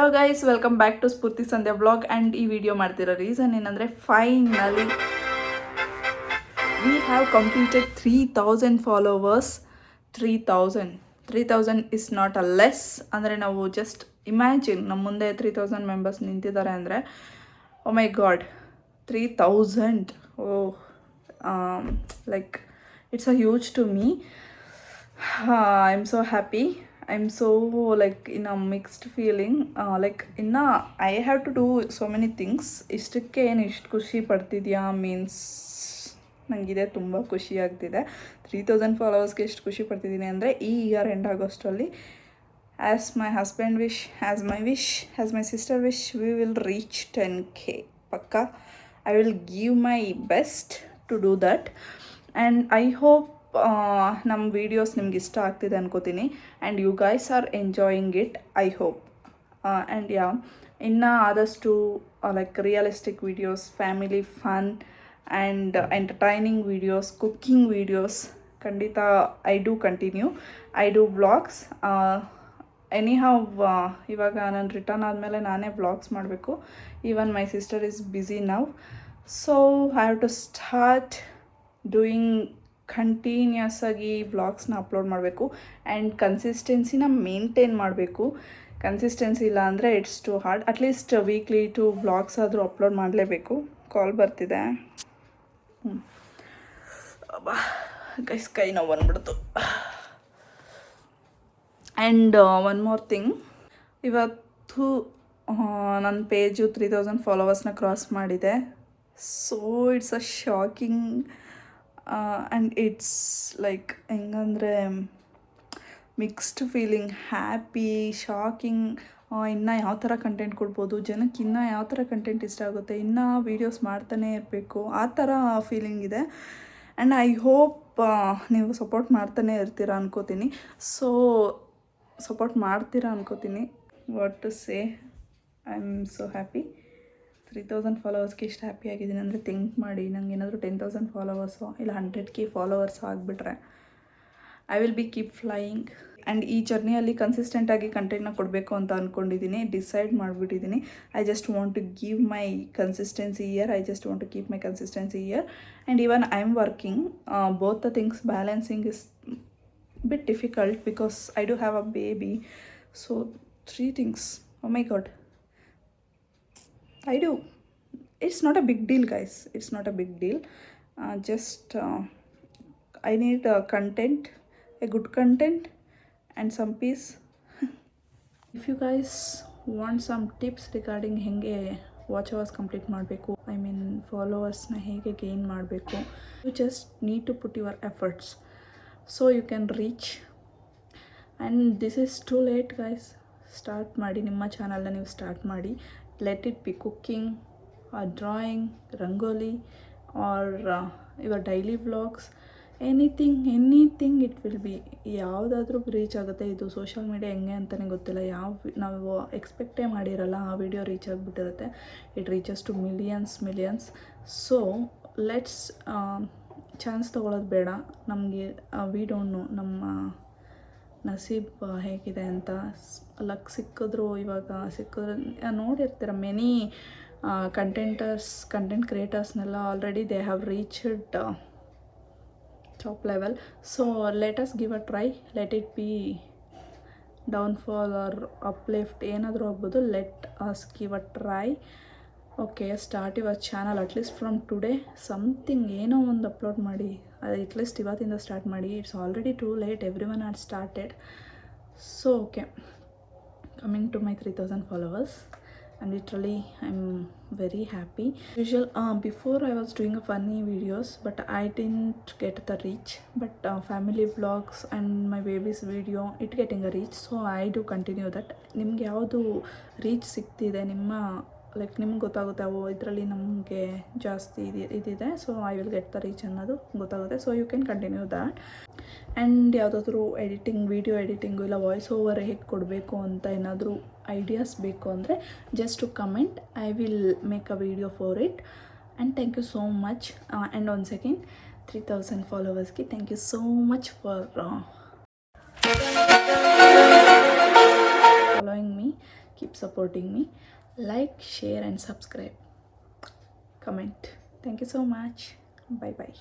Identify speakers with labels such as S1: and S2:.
S1: Hello guys, welcome back to Spoorthi Sandhya vlog. And ಈ video ಮಾಡ್ತಿರೋ reason ಏನಂದರೆ, finally we have completed 3000 followers. 3000 is not a less. ಅಂದರೆ ನಾವು just imagine, ನಮ್ಮ ಮುಂದೆ 3000 ಮೆಂಬರ್ಸ್ ನಿಂತಿದ್ದಾರೆ ಅಂದರೆ, oh my god, 3000, like it's a huge to me. I am so happy. I'm so like in a mixed feeling. Like inna I have to do so many things. ಇಷ್ಟಕ್ಕೆ ಏನು ಇಷ್ಟು ಖುಷಿ ಪಡ್ತಿದ್ಯಾ means ನನಗಿದೆ ತುಂಬ ಖುಷಿ ಆಗ್ತಿದೆ. 3000 ಫಾಲೋವರ್ಸ್ಗೆ ಎಷ್ಟು ಖುಷಿ ಪಡ್ತಿದ್ದೀನಿ ಅಂದರೆ, ಈ ಇಯರ್ ಎಂಡ್ ಆಗೋಷ್ಟರಲ್ಲಿ as my husband wish, as my wish, as my sister wish, we will reach 10K. ಪಕ್ಕಾ I will give my best to do that. And I hope ನಮ್ಮ ವೀಡಿಯೋಸ್ ನಿಮ್ಗೆ ಇಷ್ಟ ಆಗ್ತಿದೆ ಅನ್ಕೋತೀನಿ. And you guys are enjoying it, I hope. And ಇನ್ನು ಆದಷ್ಟು like realistic videos, family fun and entertaining videos, cooking videos ಖಂಡಿತ I do continue. I do vlogs. Anyhow ಇವಾಗ ನಾನು ರಿಟರ್ನ್ ಆದಮೇಲೆ ನಾನೇ ವ್ಲಾಗ್ಸ್ ಮಾಡಬೇಕು. Even my sister is busy now, so I have to start doing continuous ಆಗಿ ವ್ಲಾಗ್ಸ್ನ upload ಮಾಡಬೇಕು. And ಕನ್ಸಿಸ್ಟೆನ್ಸಿನ ಮೇಂಟೈನ್ ಮಾಡಬೇಕು. ಕನ್ಸಿಸ್ಟೆನ್ಸಿ ಇಲ್ಲ ಅಂದರೆ it's too hard. At least weekly 2 vlogs ಆದರೂ ಅಪ್ಲೋಡ್ ಮಾಡಲೇಬೇಕು. ಕಾಲ್ ಬರ್ತಿದೆ. ಗೈಸ್, ಕೈ ನೋವು ಬಂದ್ಬಿಡ್ತು. ಆ್ಯಂಡ್ ಒನ್ ಮೋರ್ ಥಿಂಗ್, ಇವತ್ತು ನನ್ನ ಪೇಜು 3000 ಫಾಲೋವರ್ಸ್ನ ಕ್ರಾಸ್ ಮಾಡಿದೆ. So it's a shocking. And it's like ಹೆಂಗಂದರೆ ಮಿಕ್ಸ್ಡ್ ಫೀಲಿಂಗ್, ಹ್ಯಾಪಿ, ಶಾಕಿಂಗ್. ಇನ್ನೂ ಯಾವ ಥರ ಕಂಟೆಂಟ್ ಕೊಡ್ಬೋದು, ಜನಕ್ಕೆ ಇನ್ನೂ ಯಾವ ಥರ ಕಂಟೆಂಟ್ ಇಷ್ಟ ಆಗುತ್ತೆ, ಇನ್ನೂ ವೀಡಿಯೋಸ್ ಮಾಡ್ತಾನೇ ಇರಬೇಕು, ಆ ಥರ ಫೀಲಿಂಗ್ ಇದೆ. ಆ್ಯಂಡ್ ಐ ಹೋಪ್ ನೀವು ಸಪೋರ್ಟ್ ಮಾಡ್ತಾನೆ ಇರ್ತೀರ ಅನ್ಕೋತೀನಿ. ಸೊ ಸಪೋರ್ಟ್ ಮಾಡ್ತೀರಾ ಅನ್ಕೋತೀನಿ. What to say, I am so happy. 3000 ಫಾಲೋವರ್ಸ್ಗೆ ಇಷ್ಟು ಹ್ಯಾಪಿ ಆಗಿದ್ದೀನಿ ಅಂದರೆ ಥಿಂಕ್ ಮಾಡಿ. ನಂಗೆ ಏನಾದರೂ 10,000 ಫಾಲೋವರ್ಸು ಇಲ್ಲ 100K ಫಾಲೋವರ್ಸು ಆಗಿಬಿಟ್ರೆ I will be keep flying. And ಈ ಜರ್ನಿಯಲ್ಲಿ ಕನ್ಸಿಸ್ಟೆಂಟಾಗಿ ಕಂಟೆಂಟ್ನ ಕೊಡಬೇಕು ಅಂತ ಅಂದ್ಕೊಂಡಿದ್ದೀನಿ, ಡಿಸೈಡ್ ಮಾಡಿಬಿಟ್ಟಿದ್ದೀನಿ. I just want to give my consistency year. I just want to keep my consistency year. And even I am working. Both the things balancing is bit difficult because I do have a baby. So 3 things, oh my god, I do. It's not a big deal, guys. It's not a big deal. Just I need content, a good content and some peace. If you guys want some tips regarding ಹೆಂಗೆ watch hours complete ಮಾಡಬೇಕು, I mean ಫಾಲೋವರ್ಸ್ನ ಹೇಗೆ gain ಮಾಡಬೇಕು, you just need to put your efforts so you can reach. And this is too late guys. Start ಮಾಡಿ, ನಿಮ್ಮ ಚಾನಲ್ನ ನೀವು start ಮಾಡಿ. Let it be cooking or drawing, rangoli or your daily vlogs, anything it will be. ಯಾವುದಾದ್ರೂ reach ಆಗುತ್ತೆ. ಇದು social media ಹೆಂಗೆ ಅಂತಲೇ ಗೊತ್ತಿಲ್ಲ. ನಾವು ಎಕ್ಸ್ಪೆಕ್ಟೇ ಮಾಡಿರಲ್ಲ ಆ ವಿಡಿಯೋ ರೀಚ್ ಆಗಿಬಿಟ್ಟಿರುತ್ತೆ. It reaches to millions. So let's chance ತೊಗೊಳೋದು ಬೇಡ. ನಮಗೆ ವಿ ಡೋಂಟ್ ನೋ ನಮ್ಮ ನಸೀಬ್ ಹೇಗಿದೆ ಅಂತ. ಲಕ್ ಸಿಕ್ಕಿದ್ರು, ಇವಾಗ ಸಿಕ್ಕಿದ್ರೆ ನೋಡಿರ್ತೀರ ಮೆನಿ ಕಂಟೆಂಟ್ ಕ್ರಿಯೇಟರ್ಸ್ನೆಲ್ಲ already they have reached top level. So let us give a try. Let it be downfall or uplift, ಏನಾದರೂ ಆಗ್ಬೋದು. Let us give a try. Okay, start your channel. At least from today something ಏನೋ ಒಂದು upload ಮಾಡಿ. At least ಇವತ್ತಿಂದ start ಮಾಡಿ. It's already too late, every one had started. So okay, coming to my 3000 followers. And literally I'm very happy. Before I was doing a funny videos but I didn't get the reach, but family vlogs and my baby's video it getting a reach, so I do continue that. ನಿಮ್ಗೆ ಯಾವುದು reach ಸಿಗ್ತಿದೆ, ನಿಮ್ಮ like ನಿಮ್ಗೆ ಗೊತ್ತಾಗುತ್ತೆ, ಅವು ಇದರಲ್ಲಿ ನಮಗೆ ಜಾಸ್ತಿ ಇದಿದೆ, so I will get the reach ಅನ್ನೋದು ಗೊತ್ತಾಗುತ್ತೆ. So you can continue that. And ಯಾವುದಾದ್ರೂ ವಿಡಿಯೋ ಎಡಿಟಿಂಗು ಇಲ್ಲ ವಾಯ್ಸ್ ಓವರ್ ಹೇಗೆ ಕೊಡಬೇಕು ಅಂತ ಏನಾದರೂ ಐಡಿಯಾಸ್ ಬೇಕು ಅಂದರೆ just to comment. I will make a video for it. And thank you so much. And once again 3000 ಫಾಲೋವರ್ಸ್ಗೆ thank you so much for following me. Keep supporting me. Like, share, and subscribe. Comment. Thank you so much. Bye bye.